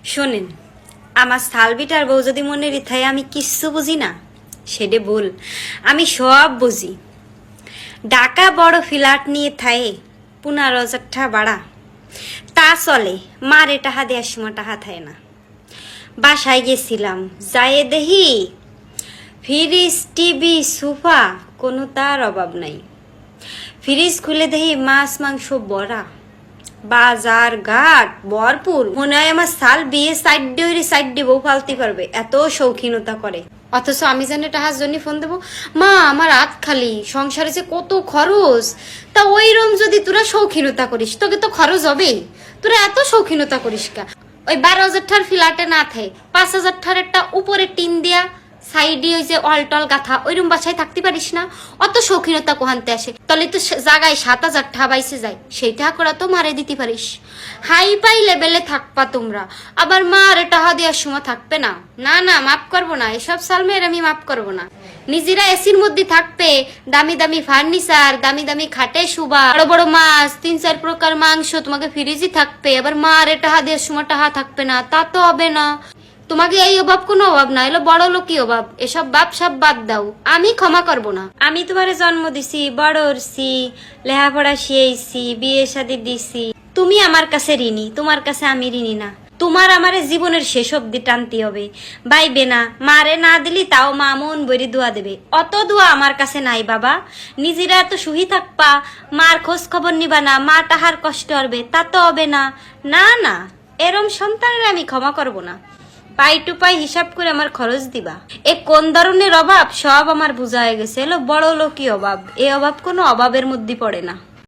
শোনেন, আমার সালবিটার বউ যদি মনের ইথায় আমি কিচ্ছু বুঝি না, সেটা বল। আমি সব বুঝি। ঢাকা বড় ফ্ল্যাট নিয়ে থায়ে 15,000 টাকা ভাড়া, তা চলে। মারে টাহা দেওয়ার সময় টাহা থায় না। বাসায় গেছিলাম, যাইয়ে দেখি ফ্রিজ, টিভি, সোফা কোনো তার অভাব নাই। ফ্রিজ খুলে দেখি মাছ মাংস বড়া, বাজার ঘাট ভরপুর। মনে হয় আমার সাল বিয়ে সাইড বউ ফালতে পারবে, এত শৌখিনতা করে। অথচ আমি জানি টাহার জন্য ফোন দেবো, মা আমার হাত খালি, সংসারে যে কত খরচ। তা ওই রকম যদি তোরা শৌখিনতা করিস, তোকে তো খরচ হবেই। তোরা এত শৌখিনতা করিস কা? ওই 12,000 টাকার ফ্ল্যাটে না থাকে 5,000 টাকার একটা উপরে টিন দিয়া সাইডে ওই যে অলটল গাথা, ওইরকম বাসায় থাকতে পারিস না? অত শৌখিনতা কোহানতে আসে? তলে তো জায়গায় 7,000 টাকা বাইসে যায়, সেই টাকা করা তো মারে দিতে পারিস। হাই পাই লেভেলে থাকবা তোমরা, আবার মারে টাকা দেওয়ার সময় থাকবে না। না না, মাফ করবো না, এসব সালমের আমি মাফ করবো না। নিজেরা এসির মধ্যে থাকবে, দামি দামি ফার্নিচার, দামি দামি খাটে শুবা, বড় বড় মাছ, 3-4 প্রকার মাংস তোমাকে ফ্রিজে থাকবে, আবার মারে টাকা দেওয়ার সময় টাকা থাকবে না, তা তো হবে না। তোমাকে এই অভাব কোনো অভাব না, এলো বড় লোকই অভাব। এসব বাপ সব বাদ দাও, আমি ক্ষমা করব না। আমি তোমারে জন্ম দিছি, বড় হচ্ছি, লেখাপড়া শিয়েছি, বিয়ে শাদী দিছি। তুমি আমার কাছে ঋণী, তোমার কাছে আমি ঋণী না। তোমার আমারে জীবনের শেষ অব্দি টানতে হবে, বাইবে না। মারে না দিলি তাও মা মন বইরে দোয়া দেবে, অত দোয়া আমার কাছে নাই বাবা। নিজেরা এত সুখী থাকবা, মার খোঁজ খবর নিবা না, মা তাহার কষ্ট হবে, তা তো হবে না। না না, এরম সন্তানের আমি ক্ষমা করব না। পাই টু পাই হিসাব করে আমার খরচ দিবা। এ কোন ধরনের অভাব সব আমার বোঝা হয়ে গেছে, এলো বড় লোকই অভাব। এ অভাব কোনো অভাবের মধ্যে পড়ে না।